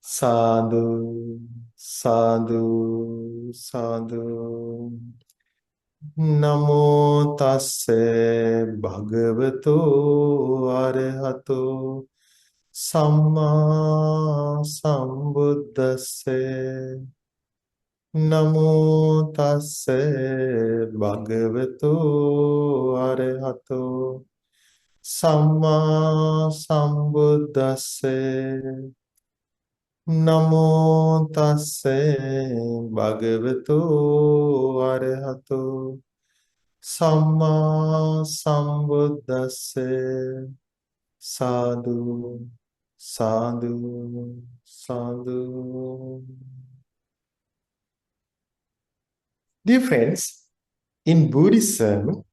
Sadhu, sadhu, sadhu. Namo tasse bhagavato arahato samma sambuddhasse. Namo tasse bhagavato arahato samma sambuddhasse. Namo tasse bhagavato arahato samma sambuddhasse. Sadhu, sadhu, sadhu. Dear friends, in Buddhism,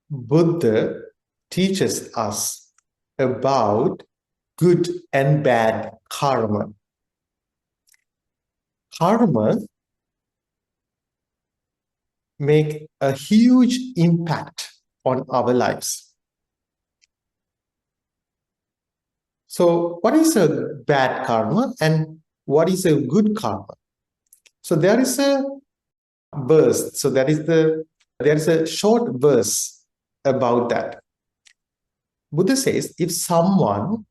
Buddha teaches us about good and bad karma. Karma make a huge impact on our lives. So what is a bad karma and what is a good karma? So there is a verse. So there is a short verse about that. Buddha says, if someone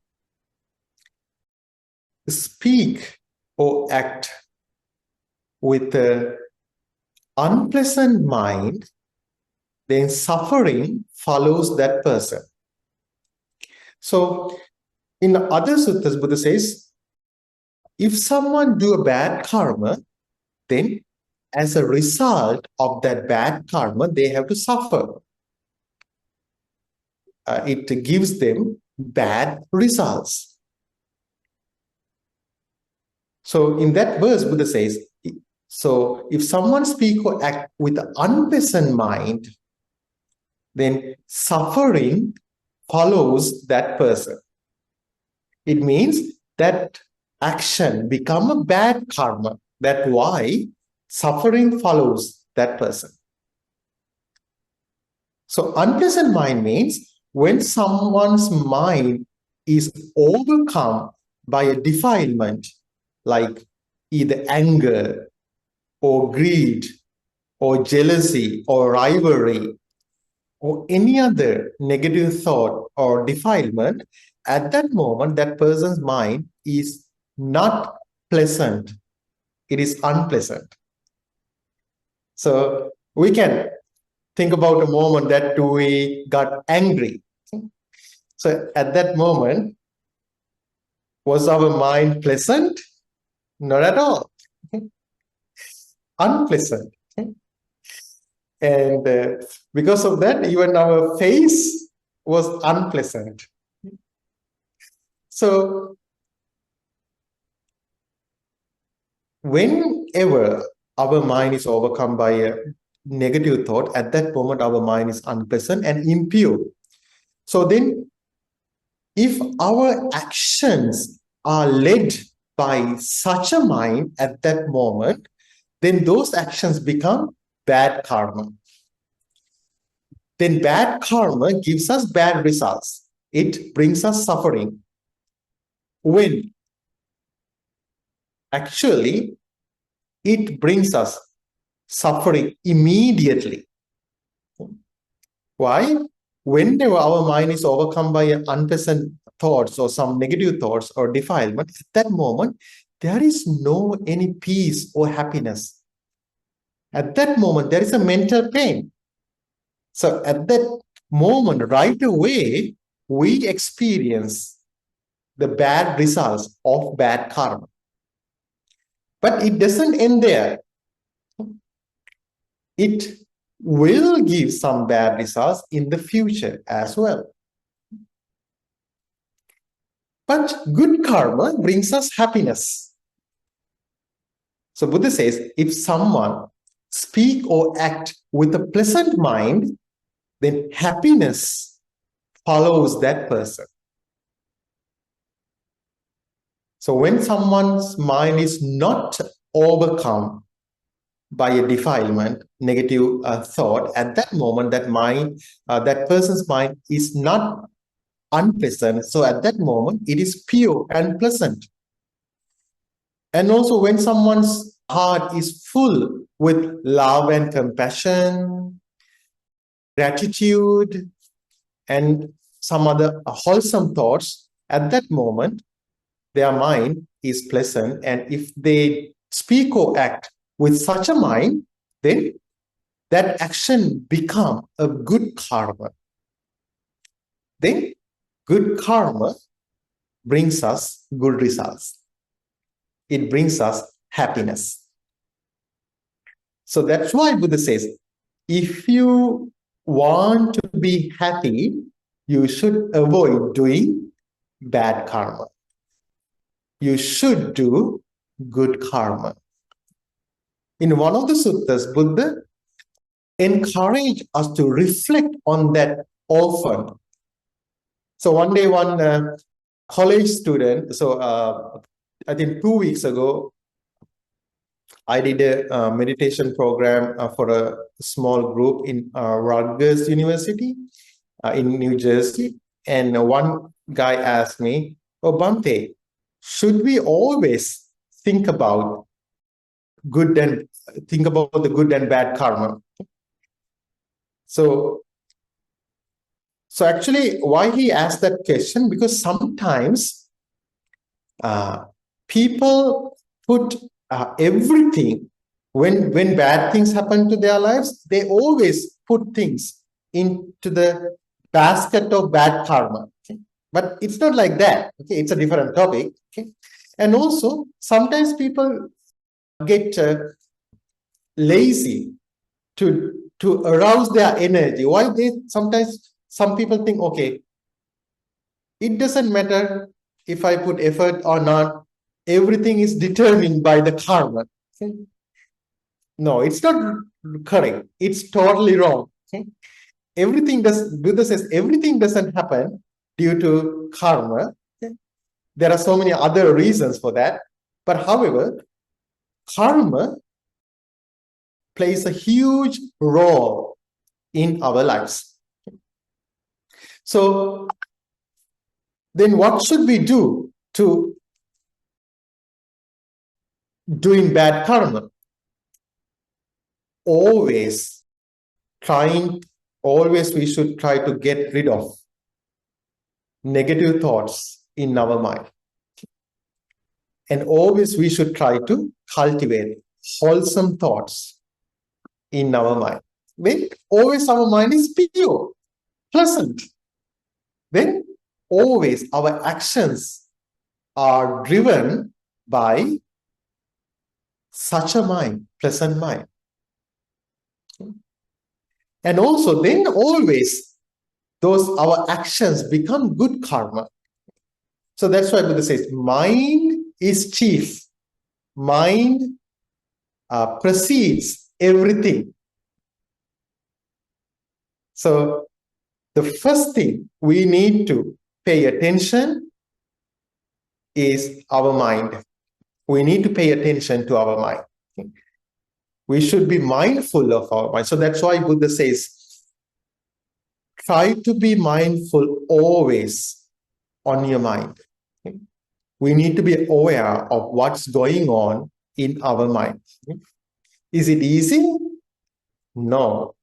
speak or act with an unpleasant mind, then suffering follows that person. So in the other suttas, Buddha says, if someone do a bad karma, then as a result of that bad karma, they have to suffer. It gives them bad results. So in that verse, Buddha says, so if someone speak or act with an unpleasant mind, then suffering follows that person. It means that action become a bad karma. That's why suffering follows that person. So unpleasant mind means when someone's mind is overcome by a defilement, like either anger or greed or jealousy or rivalry or any other negative thought or defilement, at that moment, that person's mind is not pleasant. It is unpleasant. So we can think about a moment that we got angry. So at that moment, was our mind pleasant? Not at all. Unpleasant. And because of that, even our face was unpleasant. So whenever our mind is overcome by a negative thought, at that moment our mind is unpleasant and impure. So then if our actions are led by such a mind at that moment, then those actions become bad karma. Then bad karma gives us bad results. It brings us suffering. When actually it brings us suffering immediately. Why? Whenever our mind is overcome by unpleasant thoughts or some negative thoughts or defilement, at that moment, there is no any peace or happiness. At that moment, there is a mental pain. So at that moment, right away, we experience the bad results of bad karma. But it doesn't end there. It will give some bad results in the future as well. But good karma brings us happiness. So Buddha says, if someone speak or act with a pleasant mind, then happiness follows that person. So when someone's mind is not overcome by a defilement, negative thought, at that moment, that person's mind is not unpleasant. So at that moment, it is pure and pleasant. And also when someone's heart is full with love and compassion, gratitude, and some other wholesome thoughts, at that moment, their mind is pleasant. And if they speak or act with such a mind, then that action become a good karma. Then good karma brings us good results. It brings us happiness. So that's why Buddha says, if you want to be happy, you should avoid doing bad karma. You should do good karma. In one of the suttas, Buddha encouraged us to reflect on that often. So one day, one college student, I think 2 weeks ago, I did a meditation program for a small group in Rutgers University in New Jersey. And one guy asked me, "Oh, Bante, should we always think about the good and bad karma?" So actually, why he asked that question? Because sometimes people put everything, when bad things happen to their lives, they always put things into the basket of bad karma. Okay? But it's not like that. Okay, it's a different topic. Okay, and also sometimes people get lazy to arouse their energy. Why sometimes some people think, okay, it doesn't matter if I put effort or not. Everything is determined by the karma. Okay? No, it's not correct. It's totally wrong. Okay? Buddha says everything doesn't happen due to karma. Okay? There are so many other reasons for that. But however, karma plays a huge role in our lives. So then what should we do to doing bad karma? Always we should try to get rid of negative thoughts in our mind. And always we should try to cultivate wholesome thoughts in our mind. When always our mind is pure, pleasant, then always our actions are driven by such a mind, pleasant mind. And also then always our actions become good karma. So that's why Buddha says mind is chief. Mind precedes everything. So the first thing we need to pay attention is our mind. We need to pay attention to our mind. Okay? We should be mindful of our mind. So that's why Buddha says, try to be mindful always on your mind. Okay? We need to be aware of what's going on in our mind. Okay? Is it easy? No.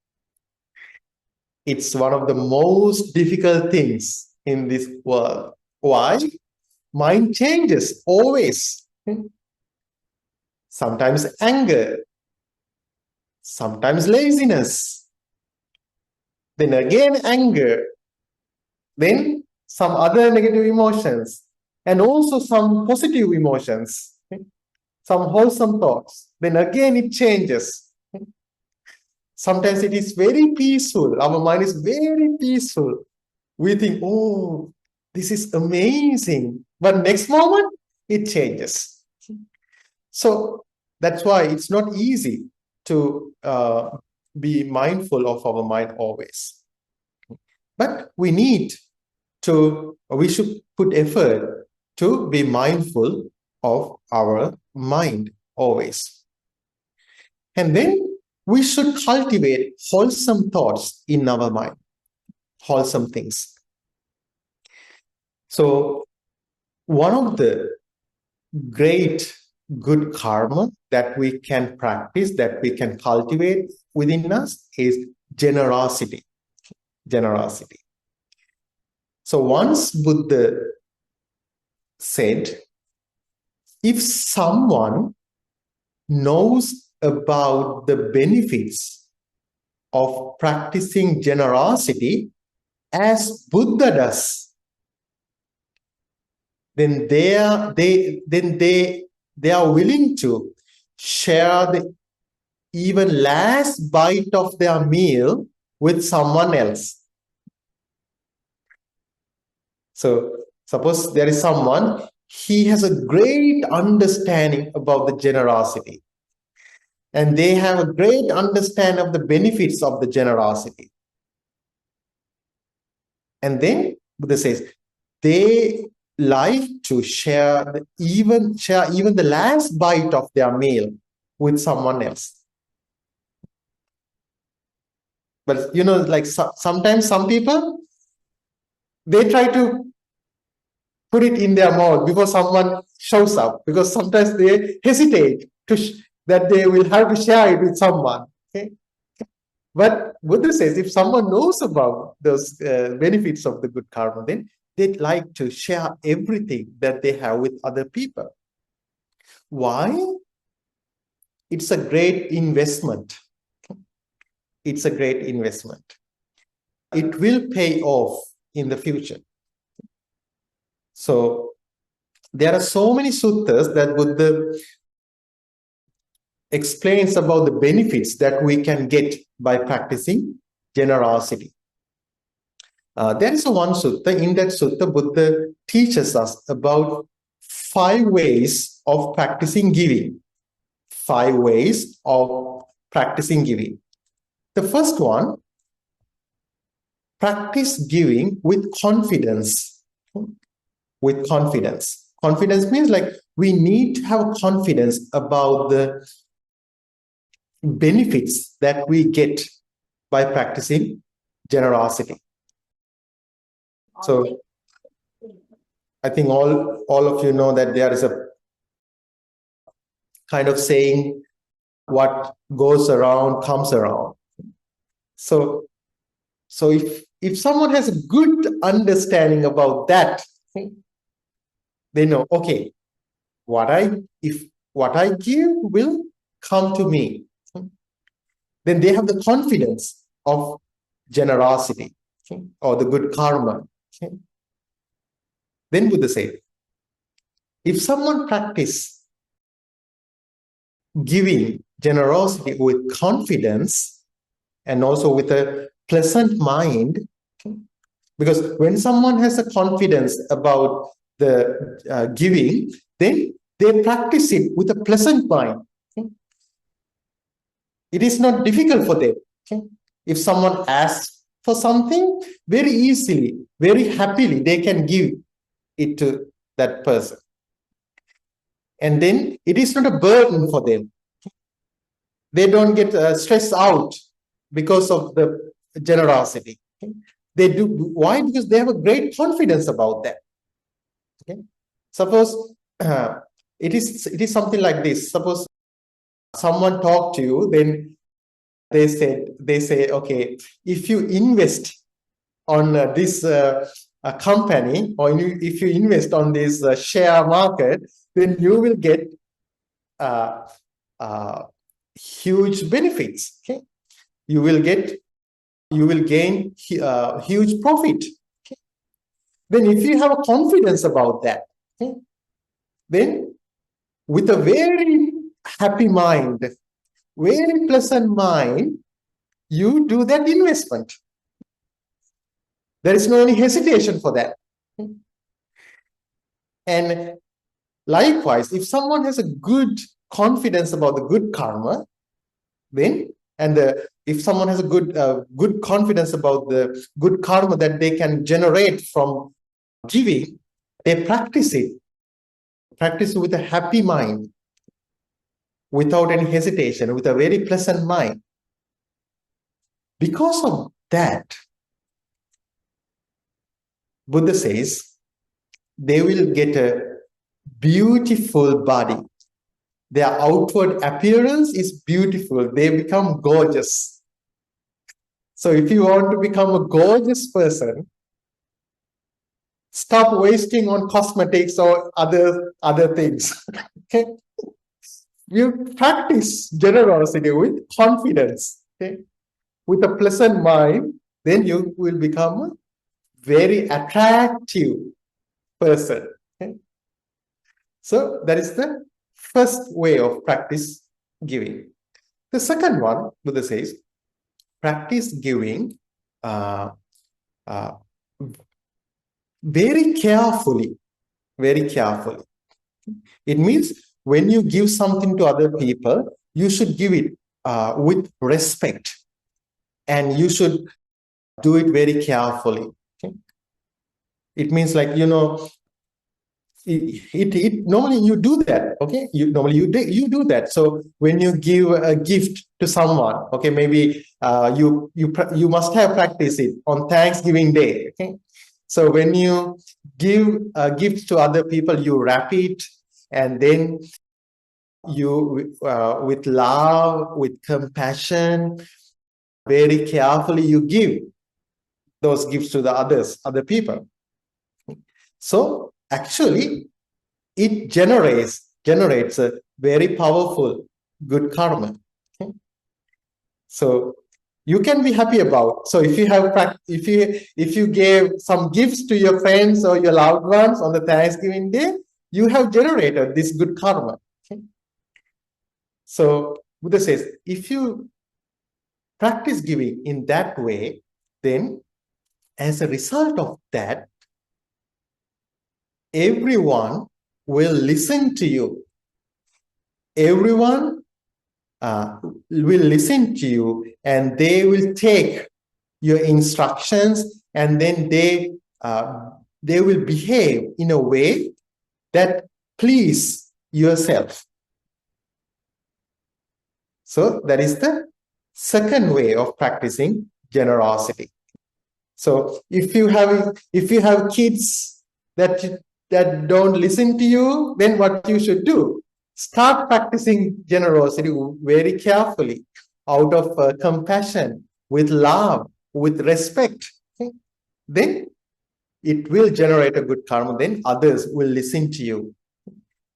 It's one of the most difficult things in this world. Why? Mind changes always. Okay? Sometimes anger, sometimes laziness, then again anger, then some other negative emotions, and also some positive emotions, okay? Some wholesome thoughts. Then again it changes. Okay? Sometimes it is very peaceful. Our mind is very peaceful. We think, oh, this is amazing. But next moment, it changes. So that's why it's not easy to be mindful of our mind always. But we should put effort to be mindful of our mind always. And then we should cultivate wholesome thoughts in our mind, wholesome things. So one of the great good karma that we can practice, that we can cultivate within us is generosity. Generosity. So once Buddha said, if someone knows about the benefits of practicing generosity as Buddha does, then they are willing to share the even last bite of their meal with someone else. So suppose there is someone, he has a great understanding about the generosity, and they have a great understanding of the benefits of the generosity. And then Buddha says, they like to share even the last bite of their meal with someone else. But like sometimes some people, they try to put it in their mouth before someone shows up, because sometimes they hesitate that they will have to share it with someone. Okay? But Buddha says, if someone knows about those benefits of the good karma, then they'd like to share everything that they have with other people. Why? It's a great investment. It's a great investment. It will pay off in the future. So there are so many suttas that Buddha explains about the benefits that we can get by practicing generosity. There is one sutta. In that sutta, Buddha teaches us about 5 ways of practicing giving. 5 ways of practicing giving. The first one, practice giving with confidence. With confidence. Confidence means like we need to have confidence about the benefits that we get by practicing generosity. So I think all of you know that there is a kind of saying, what goes around comes around. So if someone has a good understanding about that, they know, okay, what I give will come to me. Then they have the confidence of generosity, or the good karma. Then Buddha said, if someone practice giving generosity with confidence and also with a pleasant mind, because when someone has a confidence about the giving, then they practice it with a pleasant mind. It is not difficult for them. If someone asks for something, very easily, very happily, they can give it to that person. And then it is not a burden for them. They don't get stressed out because of the generosity. They do. Why? Because they have a great confidence about that. Okay? Suppose it is something like this. Suppose someone talked to you, then they say, okay, if you invest on this company, or if you invest on this share market, then you will get huge benefits. Okay, you will gain huge profit. Okay? Then if you have a confidence about that, okay, then with a very happy mind, very pleasant mind, you do that investment. There is no any hesitation for that. Okay? And likewise, if someone has a good confidence about the good karma, then if someone has a good confidence about the good karma that they can generate from giving, they practice with a happy mind, without any hesitation, with a very pleasant mind. Because of that, Buddha says, they will get a beautiful body. their outward appearance is beautiful. They become gorgeous. So if you want to become a gorgeous person, stop wasting on cosmetics or other things. Okay? You practice generosity with confidence, okay? With a pleasant mind, then you will become a very attractive person. Okay? So that is the first way of practice giving. The second one, Buddha says, practice giving uh, uh, very carefully, very carefully. It means when you give something to other people, you should give it with respect, and you should do it very carefully. Okay? It means like, normally you do that. Okay, you do that. So when you give a gift to someone, okay, maybe you must have practiced it on Thanksgiving Day. Okay, so when you give a gift to other people, you wrap it, and then you with love, with compassion, very carefully you give those gifts to the other people. So actually it generates a very powerful good karma. Okay? So you can be happy about. So if you gave some gifts to your friends or your loved ones on the Thanksgiving Day, you have generated this good karma. Okay? So Buddha says, if you practice giving in that way, then as a result of that, everyone will listen to you. Everyone will listen to you, and they will take your instructions, and then they will behave in a way that please yourself. So that is the second way of practicing generosity. So if you have kids that don't listen to you, then what you should do? Start practicing generosity very carefully, out of compassion, with love, with respect. Okay? Then it will generate a good karma. Then others will listen to you,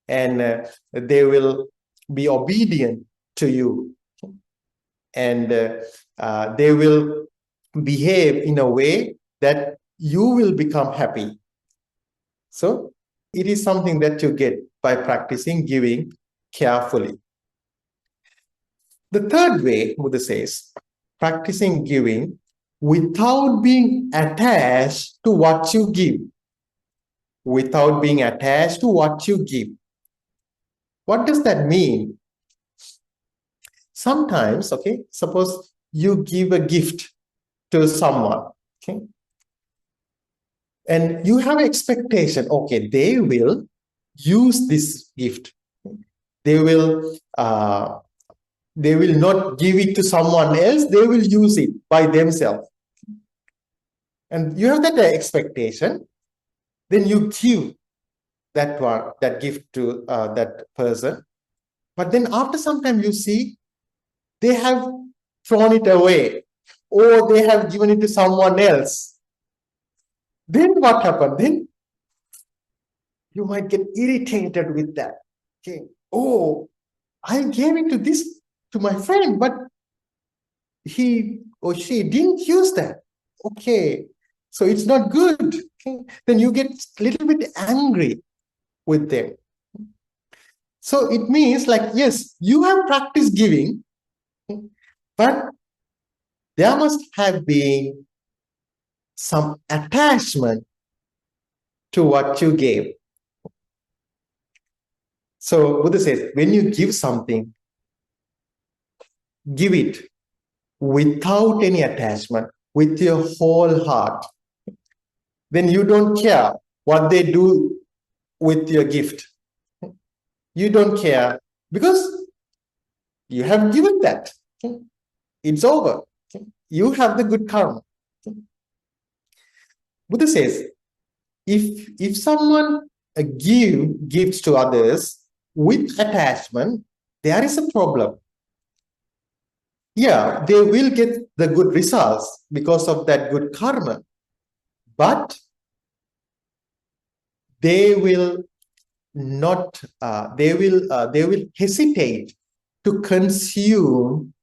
and they will be obedient to you, and they will behave in a way that you will become happy. So it is something that you get by practicing giving carefully. The third way, Buddha says, practicing giving without being attached to what you give. Without being attached to what you give. What does that mean? Sometimes, okay, suppose you give a gift to someone, okay, and you have expectation, okay, they will use this gift. They will not give it to someone else. They will use it by themselves. And you have that expectation. Then you give that gift to that person. But then after some time, you see they have thrown it away, or they have given it to someone else. Then what happened? Then you might get irritated with that. Okay. Oh, I gave it to my friend, but he or she didn't use that. Okay. So it's not good. Okay. Then you get a little bit angry with them. So it means like, yes, you have practiced giving, but there must have been some attachment to what you gave. So Buddha says, when you give something, give it without any attachment, with your whole heart. Then you don't care what they do with your gift. You don't care because you have given that. It's over. You have the good karma. Buddha says, if someone gives to others with attachment, there is a problem. Yeah, they will get the good results because of that good karma, but they will not, they will hesitate to consume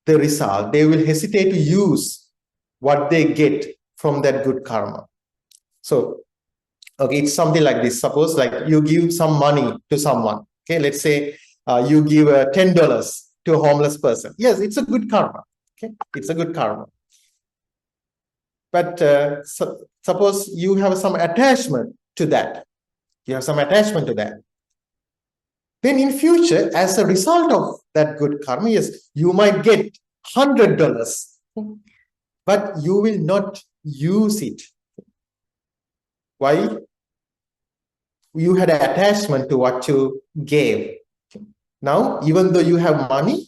the result. They will hesitate to use what they get from that good karma. So, okay, it's something like this. Suppose like you give some money to someone. Okay, let's say you give $10 to a homeless person. Yes, it's a good karma. Okay, it's a good karma. But suppose you have some attachment to that. You have some attachment to that. Then in future, as a result of that good karma, yes, you might get $100, but you will not use it. Why? You had an attachment to what you gave. Now, even though you have money,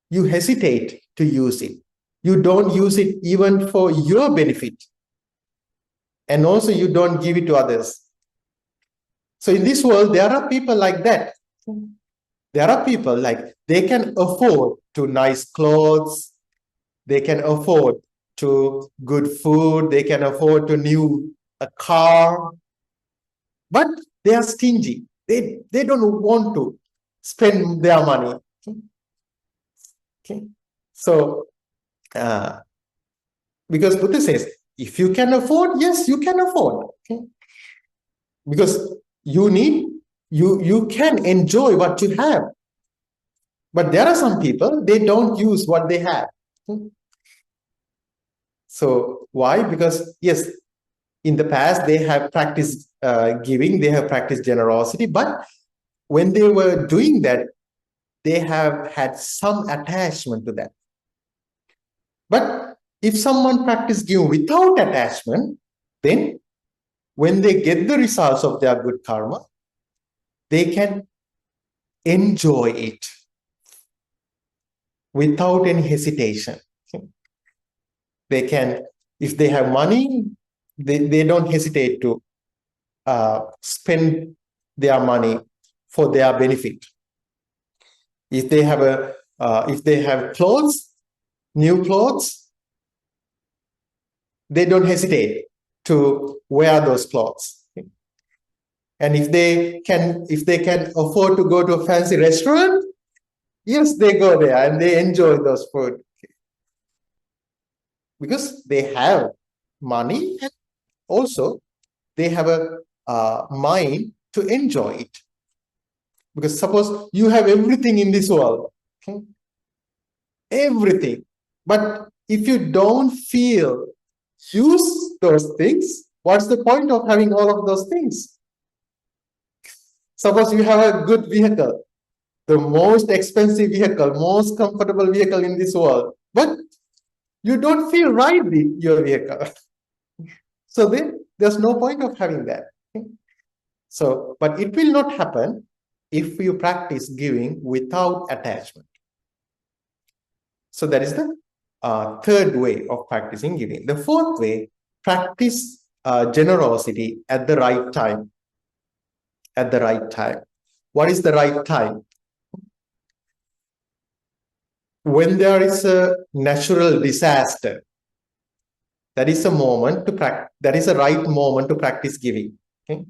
you hesitate to use it. You don't use it even for your benefit. And also you don't give it to others. So in this world, there are people like that. There are people like they can afford to nice clothes. They can afford to good food. They can afford to new a car. But they are stingy. They don't want to spend their money. Okay. So, because Buddha says, if you can afford, yes, you can afford. Okay. Because you can enjoy what you have. But there are some people, they don't use what they have. Okay. So why? Because yes, in the past, they have practiced giving, they have practiced generosity, but when they were doing that, they have had some attachment to that. But if someone practices giving without attachment, then when they get the results of their good karma, they can enjoy it without any hesitation. They can, if they have money, they don't hesitate to spend their money for their benefit. If they have clothes, new clothes, they don't hesitate to wear those clothes. And if they can afford to go to a fancy restaurant, yes, they go there and they enjoy those food. Because they have money and also they have a mind to enjoy it. Because suppose you have everything in this world, okay? Everything. But if you don't feel use those things, what's the point of having all of those things? Suppose you have a good vehicle, the most expensive vehicle, most comfortable vehicle in this world, but you don't feel right with your vehicle. So then there's no point of having that. Okay? So, but it will not happen if you practice giving without attachment. So that is the third way of practicing giving. The fourth way, practice generosity at the right time. At the right time. What is the right time? When there is a natural disaster, that is a moment to practice. That is a right moment to practice giving. Okay?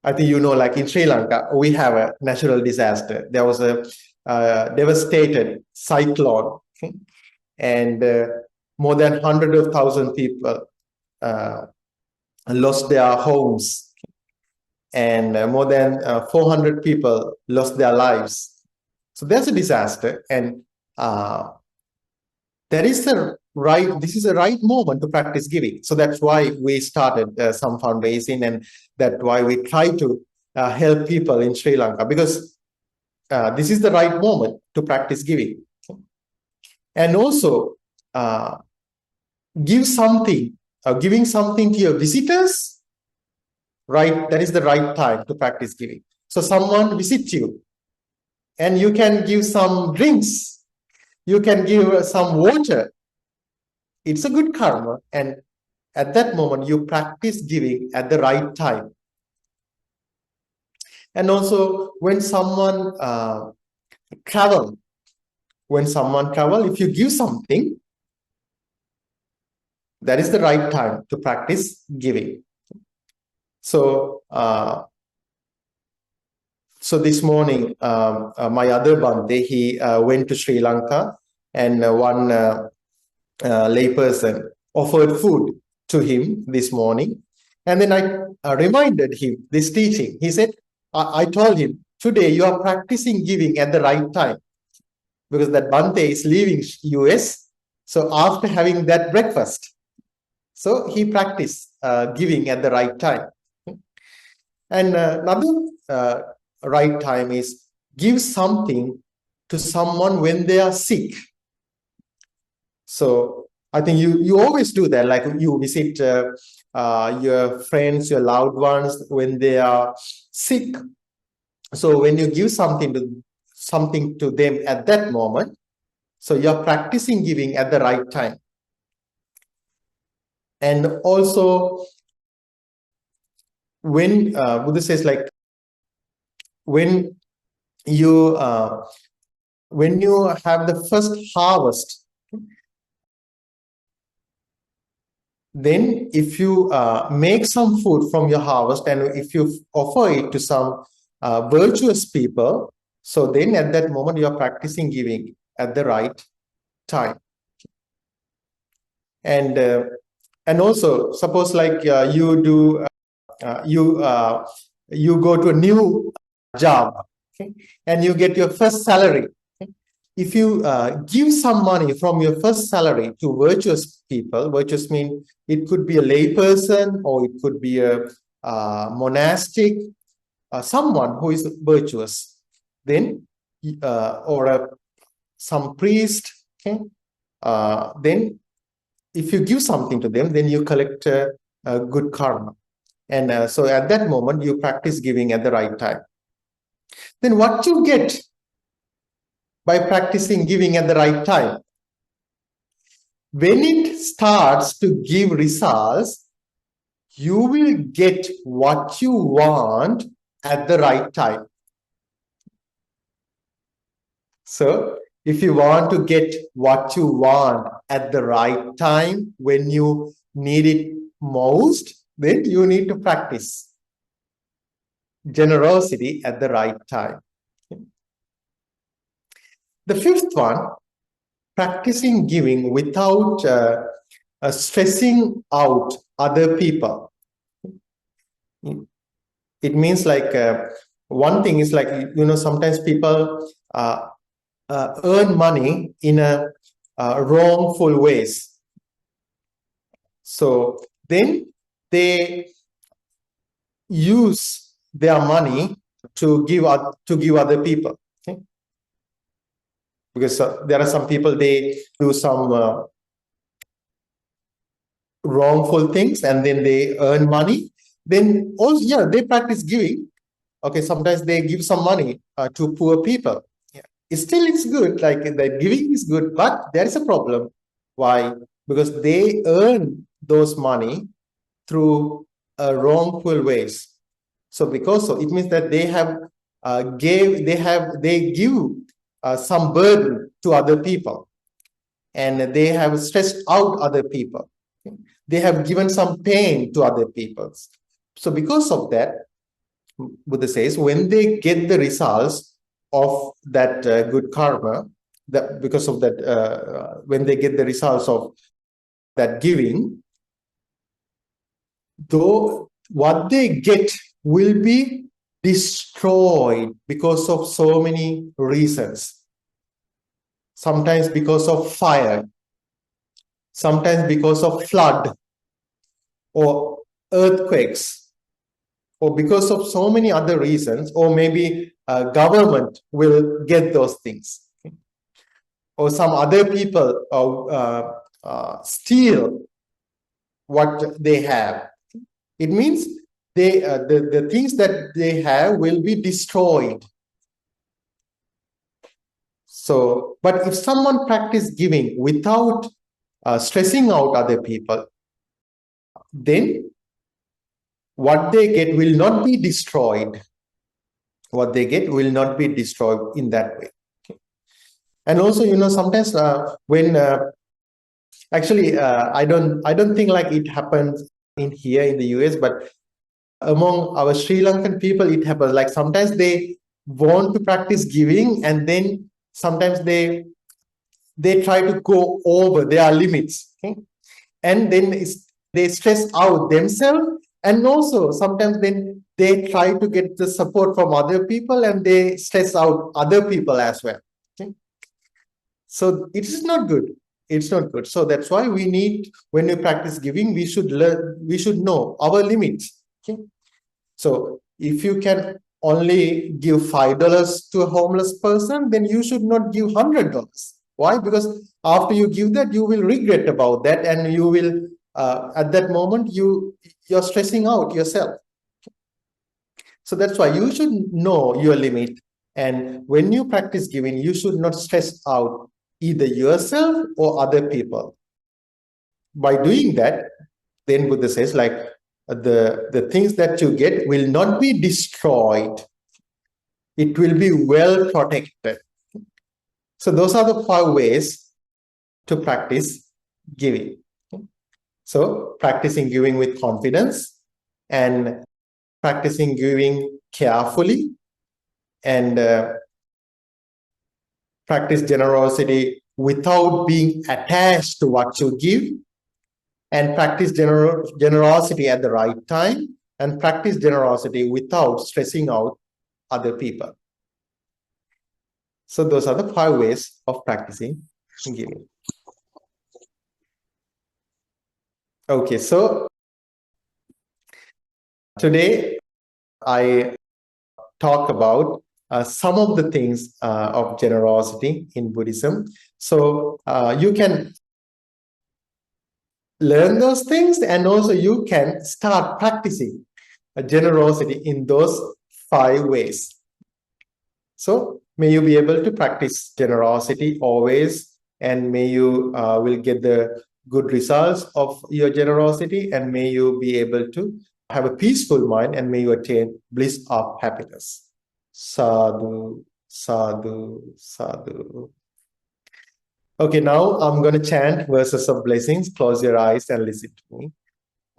I think you know, like in Sri Lanka, we have a natural disaster. There was a devastated cyclone, okay? And more than 100,000 people lost their homes, and more than 400 people lost their lives. So there's a disaster, and this is a right moment to practice giving. So that's why we started some fundraising, and that's why we try to help people in Sri Lanka, because this is the right moment to practice giving. And also giving something to your visitors, right? That is the right time to practice giving. So someone visits you and you can give some drinks, you can give some water. It's a good karma, and at that moment you practice giving at the right time. And also when someone travel, if you give something, that is the right time to practice giving. So so this morning, my other Bhante, he went to Sri Lanka, and one layperson offered food to him this morning. And then I reminded him this teaching. He said, I told him, today you are practicing giving at the right time, because that Bhante is leaving US. So after having that breakfast, so he practiced giving at the right time. And another right time is give something to someone when they are sick. So I think you always do that, like you visit your friends, your loved ones when they are sick. So when you give something to them at that moment, so you're practicing giving at the right time. And also when Buddha says, like, when you have the first harvest, then if you make some food from your harvest and if you offer it to some virtuous people, so then at that moment you are practicing giving at the right time. And also suppose like you go to a new job, okay, and you get your first salary. Okay? If you give some money from your first salary to virtuous people, virtuous mean it could be a lay person or it could be a monastic, someone who is virtuous, then or some priest, okay, then if you give something to them, then you collect good karma. And so at that moment, you practice giving at the right time. Then what you get by practicing giving at the right time? When it starts to give results, you will get what you want at the right time. So if you want to get what you want at the right time, when you need it most, then you need to practice generosity at the right time. The fifth one, practicing giving without stressing out other people. It means like one thing is like, sometimes people earn money in a wrongful ways. So then they use their money to give other people. Okay? Because there are some people, they do some wrongful things and then they earn money. Then also, yeah, they practice giving. Okay, sometimes they give some money to poor people. Yeah. Still, it's good. Like the giving is good, but there is a problem. Why? Because they earn those money through wrongful ways. So because so, it means that they have they give some burden to other people, and they have stressed out other people. Okay? They have given some pain to other people. So because of that, Buddha says, when they get the results of that good karma, that because of that, when they get the results of that giving, though what they get will be destroyed because of so many reasons. Sometimes because of fire, sometimes because of flood or earthquakes, or because of so many other reasons, or maybe government will get those things. Okay? Or some other people steal what they have. It means the things that they have will be destroyed. So, but if someone practice giving without stressing out other people, then what they get will not be destroyed. what they get will not be destroyed in that way. Okay. And also, sometimes when actually I don't think like it happens in here in the US, but among our Sri Lankan people, it happens like sometimes they want to practice giving, and then sometimes they try to go over their limits. Okay? And then they stress out themselves, and also sometimes then they try to get the support from other people, and they stress out other people as well. Okay? So it is not good. It's not good. So that's why we need, when we practice giving, we should learn, we should know our limits. Okay. So if you can only give $5 to a homeless person, then you should not give $100. Why? Because after you give that, you will regret about that, and you will at that moment you're stressing out yourself. So that's why you should know your limit. And when you practice giving, you should not stress out either yourself or other people. By doing that, then Buddha says, like, the things that you get will not be destroyed. It will be well protected. So those are the 5 ways to practice giving. So practicing giving with confidence, and practicing giving carefully, and practice generosity without being attached to what you give, and practice generosity at the right time, and practice generosity without stressing out other people. So those are the 5 ways of practicing giving. Okay, so today I talk about some of the things of generosity in Buddhism. So you can learn those things, and also you can start practicing generosity in those 5 ways. So may you be able to practice generosity always, and may you will get the good results of your generosity, and may you be able to have a peaceful mind, and may you attain bliss of happiness. Sadhu, sadhu, sadhu. Okay, now I'm going to chant verses of blessings. Close your eyes and listen to me.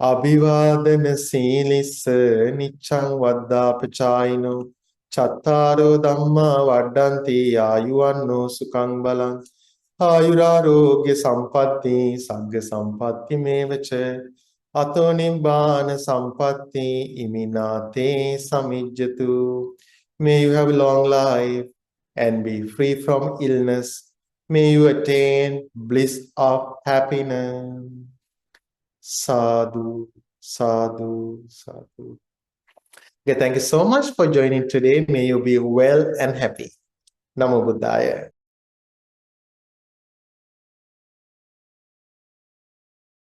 Abhivadana Silissa Nichang Vadda Pachayino Chattaro Dhamma Vaddanti Ayuvanno Sukhang Balang Ayurarogya Sampatti Sagga Sampatti Mevacha Ato Nibbana Sampatti Iminate Samijjatu. May you have a long life and be free from illness. May you attain bliss of happiness. Sadhu, sadhu, sadhu. Okay, thank you so much for joining today. May you be well and happy. Namo Buddhaya.